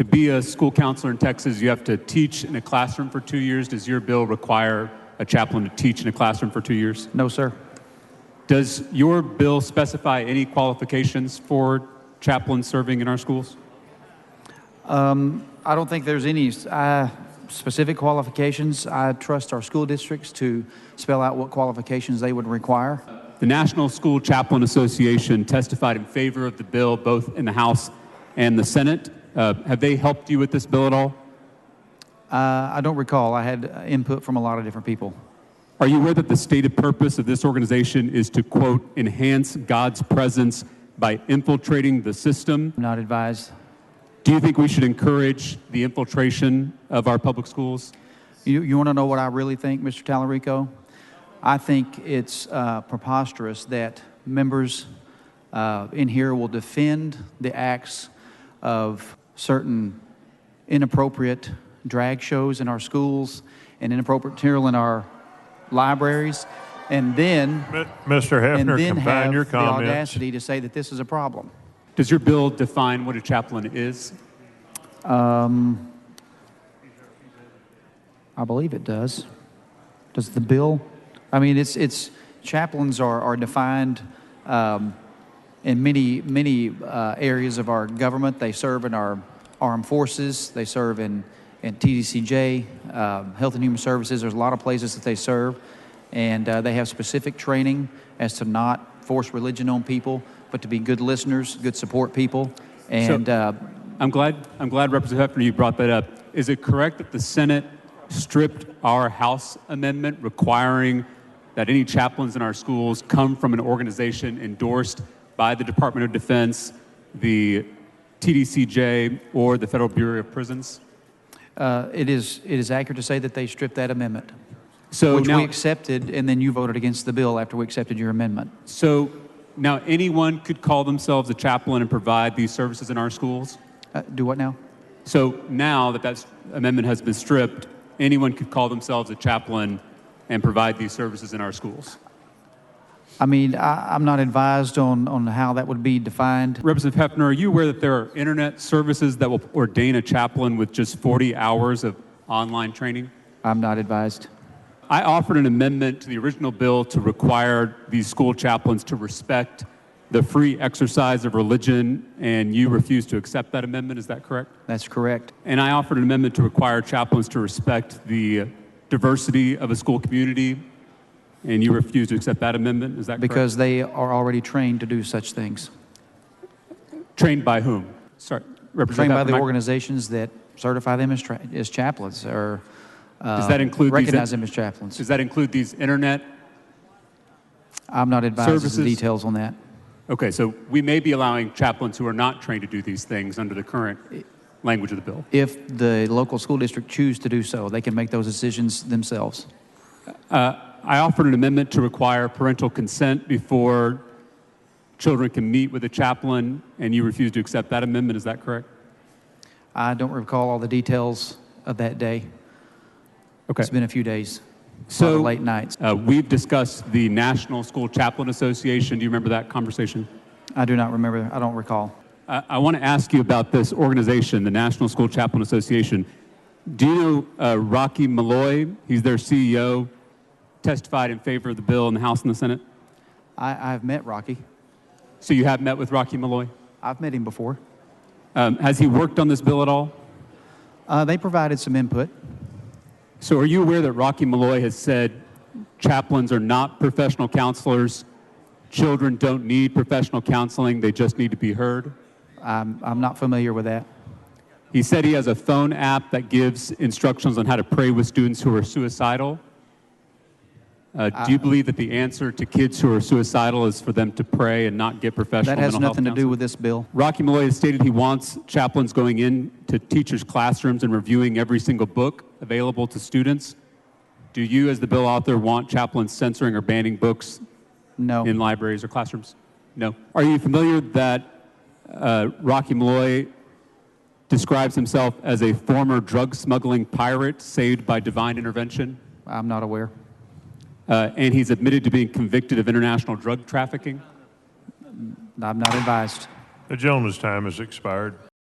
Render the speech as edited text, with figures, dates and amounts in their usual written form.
To be a school counselor in Texas, you have to teach in a classroom for 2 years. Does your bill require a chaplain to teach in a classroom for 2 years? No, sir. Does your bill specify any qualifications for chaplains serving in our schools? I don't think there's any specific qualifications. I trust our school districts to spell out what qualifications they would require. The National School Chaplain Association testified in favor of the bill both in the House and the Senate. Have they helped you with this bill at all? I don't recall. I had input from a lot of different people. Are you aware that the stated purpose of this organization is to, quote, enhance God's presence by infiltrating the system? I'm not advised. Do you think we should encourage the infiltration of our public schools? You want to know what I really think, Mr. Tallarico? I think it's preposterous that members in here will defend the acts of certain inappropriate drag shows in our schools and inappropriate material in our libraries, and then Mr. Hefner, confine your the comments. audacity to say that this is a problem. Does your bill define what a chaplain is? I believe it does. Does the bill? I mean, it's chaplains are defined in many areas of our government. They serve in our armed forces. They serve in TDCJ, Health and Human Services. There's a lot of places that they serve, and they have specific training as to not force religion on people, but to be good listeners, good support people. And I'm glad, Representative Hefner, you brought that up. Is it correct that the Senate stripped our House amendment requiring that any chaplains in our schools come from an organization endorsed by the Department of Defense, the TDCJ, or the Federal Bureau of Prisons? it is accurate to say that they stripped that amendment, So which now, we accepted, and then you voted against the bill after we accepted your amendment. So now anyone could call themselves a chaplain and provide these services in our schools? Do what now? So now that that amendment has been stripped, anyone could call themselves a chaplain and provide these services in our schools? I mean, I'm not advised on how that would be defined. Representative Hefner, are you aware that there are internet services that will ordain a chaplain with just 40 hours of online training? I'm not advised. I offered an amendment to the original bill to require these school chaplains to respect the free exercise of religion, and you refused to accept that amendment. Is that correct? That's correct. And I offered an amendment to require chaplains to respect the diversity of a school community, and you refused to accept that amendment. Is that correct? Because they are already trained to do such things. Trained by whom? Sorry, Representative Trained by Hefner, the organizations that certify them as chaplains, or does that include recognize them as chaplains. Does that include these internet? I'm not advised of services? the details on that. Okay, so we may be allowing chaplains who are not trained to do these things under the current language of the bill. If the local school district choose to do so, they can make those decisions themselves. I offered an amendment to require parental consent before children can meet with a chaplain, and you refused to accept that amendment. Is that correct? I don't recall all the details of that day. Okay. It's been a few days. So late nights. We've discussed the National School Chaplain Association. Do you remember that conversation? I do not remember. I don't recall. I want to ask you about this organization, the National School Chaplain Association. Do you know Rocky Malloy? He's their CEO, testified in favor of the bill in the House and the Senate. I've met Rocky. So you have met with Rocky Malloy? I've met him before. Has he worked on this bill at all? They provided some input. So are you aware that Rocky Malloy has said chaplains are not professional counselors, children don't need professional counseling, they just need to be heard? I'm not familiar with that. He said he has a phone app that gives instructions on how to pray with students who are suicidal. Do you believe that the answer to kids who are suicidal is for them to pray and not get professional mental health counseling? That has nothing to do with this bill. Rocky Malloy has stated he wants chaplains going into teachers' classrooms and reviewing every single book available to students. Do you, as the bill author, want chaplains censoring or banning books No. in libraries or classrooms? No. Are you familiar that Rocky Malloy describes himself as a former drug smuggling pirate saved by divine intervention? I'm not aware. And he's admitted to being convicted of international drug trafficking? I'm not advised. The gentleman's time has expired.